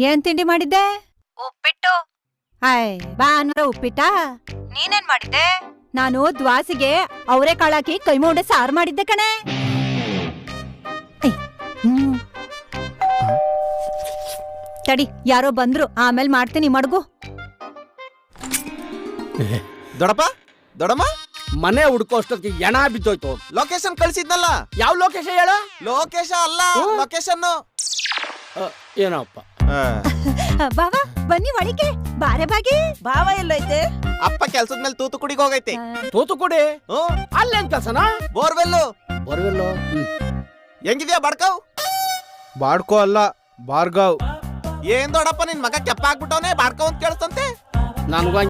ಏನ್ ತಿಂಡಿ ಮಾಡಿದ್ದೆ? ಉಪ್ಪಿಟ್ಟು. ಭಾನುವಾರ ಉಪ್ಪಿಟ್ಟ? ನೀನೇನ್ ಮಾಡಿದ್ದೆ? ನಾನು ದ್ವಾಸಿಗೆ ಅವರೇ ಕಾಳಾಕಿ ಕೈ ಮುಂಡೆ ಸಾರು ಮಾಡಿದ್ದೆ ಕಣೆ. ತಡಿ, ಯಾರೋ ಬಂದ್ರು, ಆಮೇಲೆ ಮಾಡ್ತೀನಿ ಮಡ್ಗು. ದೊಡಪ್ಪ ದೊಡಮ್ಮ ಮನೆ ಹುಡ್ಕೋ ಅಷ್ಟೊತ್ತಿಗೆ ಎಣ ಬಿದ್ದೋಯ್ತು. ಲೊಕೇಶನ್ ಕಳ್ಸಿದ್ನಲ್ಲ. ಯಾವ ಲೊಕೇಶನ್ ಹೇಳ? ಲೋಕೇಶ ಅಲ್ಲ, ಲೊಕೇಶನ್. ಏನಪ್ಪ ಬಾವಾ ಬನ್ನಿ ಒಳಿಕೆ, ಬಾರೆ ಬಾಗಿ. ಭಾವ ಎಲ್ಲೈತೆ? ಅಪ್ಪ ಕೆಲ್ಸದ ಮೇಲೆ ತೂತುಕುಡಿಗೆ ಹೋಗೈತೆ. ತೂತುಕುಡಿ? ಅಲ್ಲೇನ್ ಕೆಲ್ಸನಾ? ಬೋರ್ವೆಲ್ಲು. ಬರುವೆಲ್ಲೋ. ಹೆಂಗಿದ್ಯಾ ಬಾಡ್ಕವ್? ಬಾಡ್ಕೋ ಅಲ್ಲ, ಭಾರ್ಗವ್. ಏನ್ ದೊಡಪ್ಪ ನಿನ್ ಮಗ ಕೆಪ್ಪ ಆಗ್ಬಿಟ್ಟವನೆ, ಬಾಡ್ಕವ್ ಅಂತ ಕೇಳ್ತಂತೆ. ನನ್ಗ